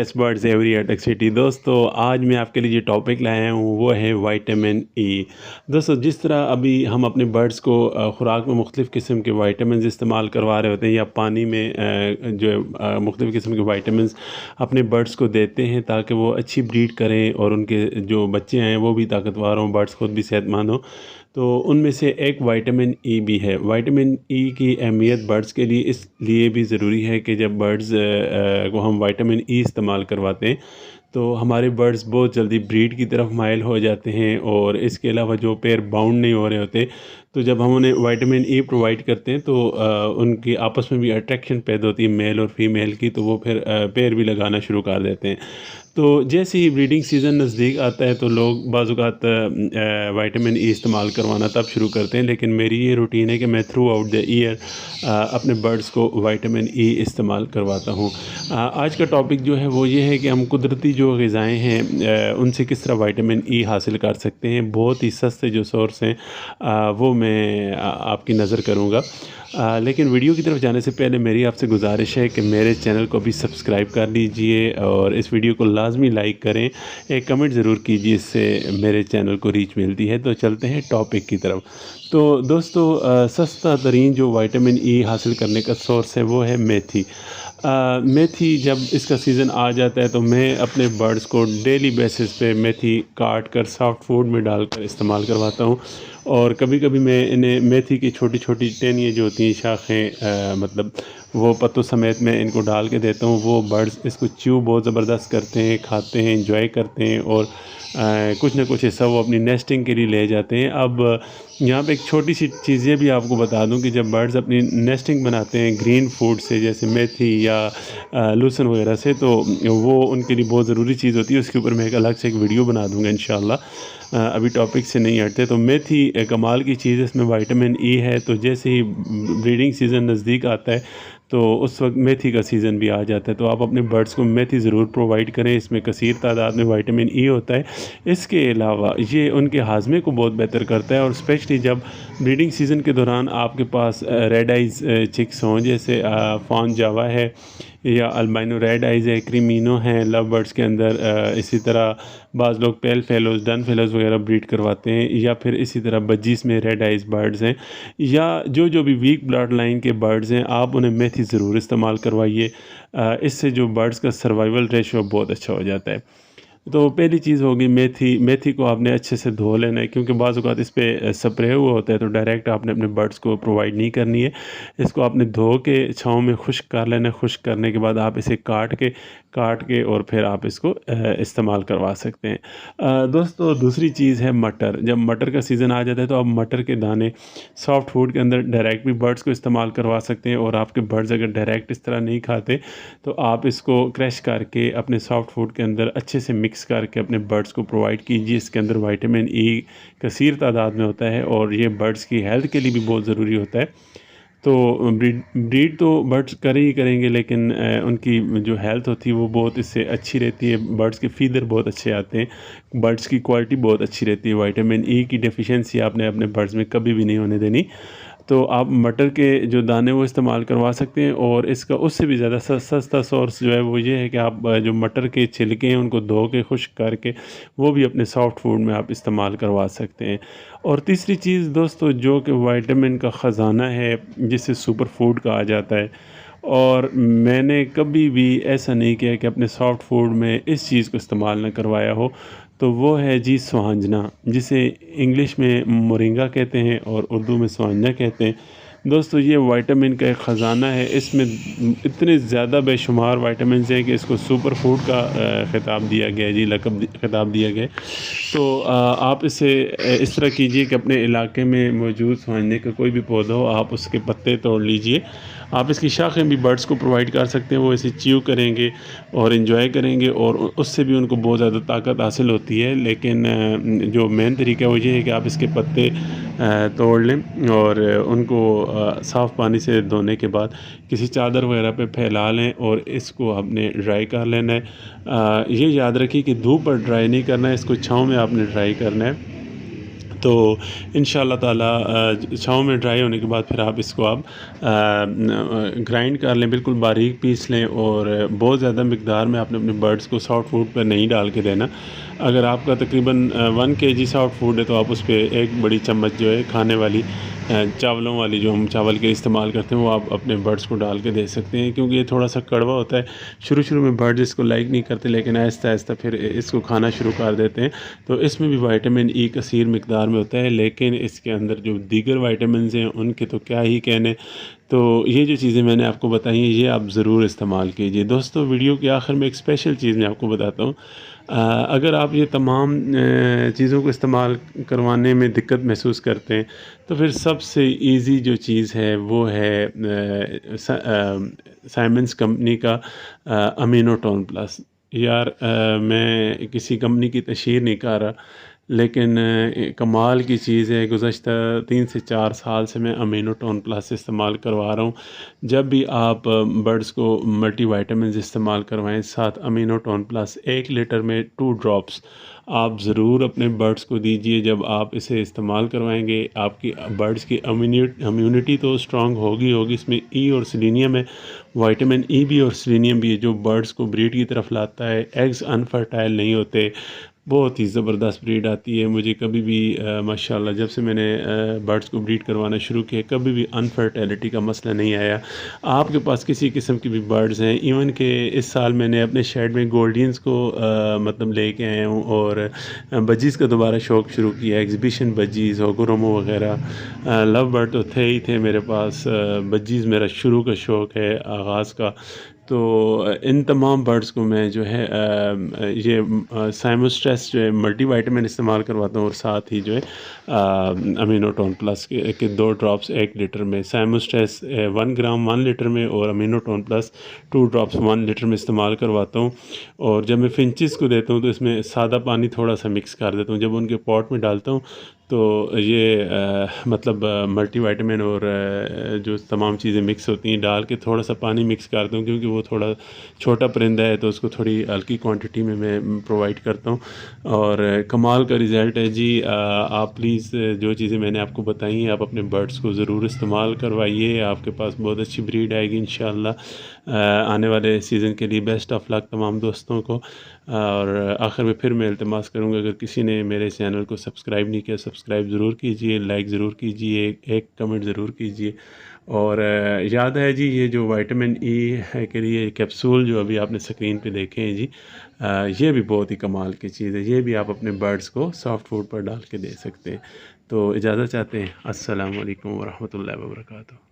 Best birds every अटक city. दोस्तों आज मैं आपके लिए जो टॉपिक लाया हूँ वो है विटामिन ई। दोस्तों जिस तरह अभी हम अपने बर्ड्स को खुराक में मुख्तलिफ़ किस्म के विटामिन इस्तेमाल करवा रहे होते हैं या पानी में जो मुख्तलिफ़ किस्म के विटामिन अपने बर्ड्स को देते हैं ताकि वो अच्छी ब्रीड करें और उनके जो बच्चे हैं वो भी ताकतवर हों, बर्ड्स खुद भी सेहतमंद हों। तो उनमें से एक विटामिन ई भी है। विटामिन ई की अहमियत बर्ड्स के लिए इसलिए भी ज़रूरी है कि जब बर्ड्स को हम विटामिन ई इस्तेमाल करवाते हैं तो हमारे बर्ड्स बहुत जल्दी ब्रीड की तरफ माइल हो जाते हैं और इसके अलावा जो पेयर बाउंड नहीं हो रहे होते तो जब हम उन्हें विटामिन ई प्रोवाइड करते हैं तो उनकी आपस में भी अट्रैक्शन पैदा होती है मेल और फीमेल की, तो वो फिर पेयर भी लगाना शुरू कर देते हैं। तो जैसे ही ब्रीडिंग सीज़न नज़दीक आता है तो लोग बाज़-औक़ात विटामिन ई इस्तेमाल करवाना तब शुरू करते हैं, लेकिन मेरी ये रूटीन है कि मैं थ्रू आउट द ईयर अपने बर्ड्स को विटामिन ई इस्तेमाल करवाता हूँ। आज का टॉपिक जो है वो ये है कि हम कुदरती जो ग़िज़ाएँ हैं उनसे किस तरह विटामिन ई हासिल कर सकते हैं। बहुत ही सस्ते जो सोर्स हैं वो मैं आपकी नज़र करूँगा। लेकिन वीडियो की तरफ जाने से पहले मेरी आपसे गुजारिश है कि मेरे चैनल को भी सब्सक्राइब कर लीजिए और इस वीडियो को लाजमी लाइक करें, एक कमेंट ज़रूर कीजिए, इससे मेरे चैनल को रीच मिलती है। तो चलते हैं टॉपिक की तरफ। तो दोस्तों सस्ता तरीन जो विटामिन ई हासिल करने का सोर्स है वो है मेथी। मेथी जब इसका सीज़न आ जाता है तो मैं अपने बर्ड्स को डेली बेसिस पे मेथी काट कर सॉफ्ट फूड में डालकर इस्तेमाल करवाता हूँ और कभी कभी मैं इन्हें मेथी की छोटी छोटी टहनियाँ जो होती हैं शाखें मतलब वो पत्तों समेत मैं इनको डाल के देता हूँ। वो बर्ड्स इसको च्यू बहुत ज़बरदस्त करते हैं, खाते हैं, इंजॉय करते हैं और कुछ ना कुछ हिस्सा वो अपनी नेस्टिंग के लिए ले जाते हैं। अब यहाँ पे एक छोटी सी चीज़ें भी आपको बता दूं कि जब बर्ड्स अपनी नेस्टिंग बनाते हैं ग्रीन फूड से जैसे मेथी या लूसन वगैरह से, तो वो उनके लिए बहुत ज़रूरी चीज़ होती है। उसके ऊपर मैं एक अलग से एक वीडियो बना दूंगा इंशाल्लाह। अभी टॉपिक से नहीं हटते। तो मेथी कमाल की चीज़ है, इसमें विटामिन ई है। तो जैसे ही ब्रीडिंग सीज़न नज़दीक आता है तो उस वक्त मेथी का सीज़न भी आ जाता है। तो आप अपने बर्ड्स को मेथी ज़रूर प्रोवाइड करें, इसमें कसीर तादाद में विटामिन ई होता है। इसके अलावा ये उनके हाजमे को बहुत बेहतर करता है और स्पेशली जब ब्रीडिंग सीज़न के दौरान आपके पास रेड आइज़ चिक्स हों जैसे फॉन जावा है या अल्बाइनो रेड आइज़ है, क्रीमिनो हैं लव बर्ड्स के अंदर, इसी तरह बाज़ लोग पेल फेलोज़, डन फेलोज़ वगैरह ब्रीड करवाते हैं, या फिर इसी तरह बजीज़ में रेड आइज़ बर्ड्स हैं, या जो भी वीक ब्लड लाइन के बर्ड्स हैं आप उन्हें मेथी ज़रूर इस्तेमाल करवाइए। इससे जो बर्ड्स का सर्वाइवल रेशो बहुत अच्छा हो जाता है। तो पहली चीज़ होगी मेथी। मेथी को आपने अच्छे से धो लेना है क्योंकि बाज़ औक़ात इस पे स्प्रे हुआ होता है तो डायरेक्ट आपने अपने बर्ड्स को प्रोवाइड नहीं करनी है। इसको आपने धो के छाँव में खुश्क कर लेना है। खुश्क करने के बाद आप इसे काट के और फिर आप इसको इस्तेमाल करवा सकते हैं। दोस्तों दूसरी चीज़ है मटर। जब मटर का सीज़न आ जाता है तो आप मटर के दाने सॉफ्ट फूड के अंदर डायरेक्ट भी बर्ड्स को इस्तेमाल करवा सकते हैं और आपके बर्ड्स अगर डायरेक्ट इस तरह नहीं खाते तो आप इसको क्रश करके अपने सॉफ्ट फूड के अंदर अच्छे से मिक्स करके अपने बर्ड्स को प्रोवाइड कीजिए। इसके अंदर विटामिन ई कसीर तादाद में होता है और ये बर्ड्स की हेल्थ के लिए भी बहुत ज़रूरी होता है। तो ब्रीड तो बर्ड्स ही करेंगे लेकिन उनकी जो हेल्थ होती है वो बहुत इससे अच्छी रहती है। बर्ड्स के फीदर बहुत अच्छे आते हैं, बर्ड्स की क्वालिटी बहुत अच्छी रहती है। विटामिन ई की डेफिशिएंसी आपने अपने बर्ड्स में कभी भी नहीं होने देनी। तो आप मटर के जो दाने वो इस्तेमाल करवा सकते हैं और इसका उससे भी ज़्यादा सस्ता सोर्स जो है वो ये है कि आप जो मटर के छिलके हैं उनको धो के खुश्क करके वो भी अपने सॉफ्ट फूड में आप इस्तेमाल करवा सकते हैं। और तीसरी चीज़ दोस्तों जो कि विटामिन का ख़जाना है जिसे सुपर फूड कहा जाता है, और मैंने कभी भी ऐसा नहीं किया कि अपने सॉफ्ट फूड में इस चीज़ को इस्तेमाल न करवाया हो, तो वो है जी सुहांजना, जिसे इंग्लिश में मोरिंगा कहते हैं और उर्दू में सुहांजना कहते हैं। दोस्तों ये विटामिन का एक ख़जाना है। इसमें इतने ज़्यादा बेशुमार विटामिन्स हैं कि इसको सुपर फूड का ख़िताब दिया गया है जी, ख़िताब दिया गया है। तो आप इसे इस तरह कीजिए कि अपने इलाके में मौजूद सुहांजने का कोई भी पौधा हो आप उसके पत्ते तोड़ लीजिए। आप इसकी शाखें भी बर्ड्स को प्रोवाइड कर सकते हैं, वो इसे च्यू करेंगे और एंजॉय करेंगे और उससे भी उनको बहुत ज़्यादा ताकत हासिल होती है। लेकिन जो मेन तरीका वो ये है कि आप इसके पत्ते तोड़ लें और उनको साफ़ पानी से धोने के बाद किसी चादर वगैरह पे फैला लें और इसको आपने ड्राई कर लेना है। ये याद रखिए कि धूप पर ड्राई नहीं करना है, इसको छाँव में आपने ड्राई करना है तो इंशाअल्लाह ताला छाँव में ड्राई होने के बाद फिर आप इसको आप ग्राइंड कर लें, बिल्कुल बारीक पीस लें। और बहुत ज़्यादा मिकदार में आपने अपने बर्ड्स को सॉफ्ट फूड पर नहीं डाल के देना। अगर आपका तकरीबन 1 केजी सॉफ्ट फूड है तो आप उस पे 1 बड़ी चम्मच जो है खाने वाली चावलों वाली, जो हम चावल के इस्तेमाल करते हैं, वो आप अपने बर्ड्स को डाल के दे सकते हैं, क्योंकि ये थोड़ा सा कड़वा होता है। शुरू में बर्ड्स इसको लाइक नहीं करते, लेकिन आहिस्ता आहिस्ता फिर इसको खाना शुरू कर देते हैं। तो इसमें भी विटामिन ई कसीर मिकदार में होता है, लेकिन इसके अंदर जो दीगर विटामिन्स हैं उनके तो क्या ही कहने। तो ये जो चीज़ें मैंने आपको बताई हैं, ये आप ज़रूर इस्तेमाल कीजिए। दोस्तों, वीडियो के आखिर में एक स्पेशल चीज़ मैं आपको बताता हूँ। अगर आप ये तमाम चीज़ों को इस्तेमाल करवाने में दिक्कत महसूस करते हैं, तो फिर सबसे इजी जो चीज़ है वो है साइमंस कंपनी का अमीनोटोन प्लस। यार, मैं किसी कंपनी की तशहीर नहीं कर रहा, लेकिन कमाल की चीज़ है। गुज़श्ता 3 से 4 साल से मैं अमीनोटोन प्लस इस्तेमाल करवा रहा हूँ। जब भी आप बर्ड्स को मल्टीविटामिन्स इस्तेमाल करवाएं, साथ अमीनोटोन प्लस 1 लीटर में 2 ड्रॉप्स आप ज़रूर अपने बर्ड्स को दीजिए। जब आप इसे इस्तेमाल करवाएंगे, आपकी बर्ड्स की इम्यूनिटी तो स्ट्रांग होगी होगी। इसमें ई और सेलेनियम है, विटामिन ई भी और सेलेनियम भी है, जो बर्ड्स को ब्रीड की तरफ लाता है। एग्स अनफर्टाइल नहीं होते, बहुत ही ज़बरदस्त ब्रीड आती है। मुझे कभी भी माशाल्लाह, जब से मैंने बर्ड्स को ब्रीड करवाना शुरू किया, कभी भी अनफर्टिलिटी का मसला नहीं आया। आपके पास किसी किस्म की भी बर्ड्स हैं, इवन के इस साल मैंने अपने शेड में गोल्डियंस को मतलब लेके आया हूँ, और बजीज़ का दोबारा शौक़ शुरू किया। एग्जीबिशन बजीज़ और गुरमो वगैरह लव बर्ड तो थे ही थे मेरे पास। बजीज़ मेरा शुरू का शौक़ है, आगाज़ का। तो इन तमाम बर्ड्स को मैं जो है ये साइमोस्ट्रेस जो है मल्टीविटामिन इस्तेमाल करवाता हूँ, और साथ ही जो है अमीनोटोन प्लस के 2 ड्रॉप्स 1 लीटर में। साइमोस्ट्रेस 1 ग्राम 1 लीटर में, और अमीनोटोन प्लस 2 ड्रॉप्स 1 लीटर में इस्तेमाल करवाता हूँ। और जब मैं फिंचेस को देता हूँ तो इसमें सादा पानी थोड़ा सा मिक्स कर देता हूँ। जब उनके पॉट में डालता हूँ तो ये मतलब मल्टीविटामिन और जो तमाम चीज़ें मिक्स होती हैं, डाल के थोड़ा सा पानी मिक्स करता हूँ, क्योंकि वो थोड़ा छोटा परिंदा है तो उसको थोड़ी हल्की क्वांटिटी में मैं प्रोवाइड करता हूँ। और कमाल का रिज़ल्ट है जी। आप प्लीज़ जो चीज़ें मैंने आपको बताई हैं, आप अपने बर्ड्स को ज़रूर इस्तेमाल करवाइए। आपके पास बहुत अच्छी ब्रीड आएगी इंशाअल्लाह। आने वाले सीज़न के लिए बेस्ट ऑफ लक तमाम दोस्तों को। और आखिर में फिर मैं इल्तिमास करूँगा, अगर किसी ने मेरे चैनल को सब्सक्राइब नहीं किया, सब्सक्राइब ज़रूर कीजिए, लाइक ज़रूर कीजिए, एक कमेंट ज़रूर कीजिए। और याद है जी, ये जो विटामिन ई है के लिए कैप्सूल जो अभी आपने स्क्रीन पे देखे हैं जी, ये भी बहुत ही कमाल की चीज़ है। ये भी आप अपने बर्ड्स को सॉफ्ट फूड पर डाल के दे सकते हैं। तो इजाज़त चाहते हैं। अस्सलाम वालेकुम वरहमतुल्लाहि वबरकातुहू।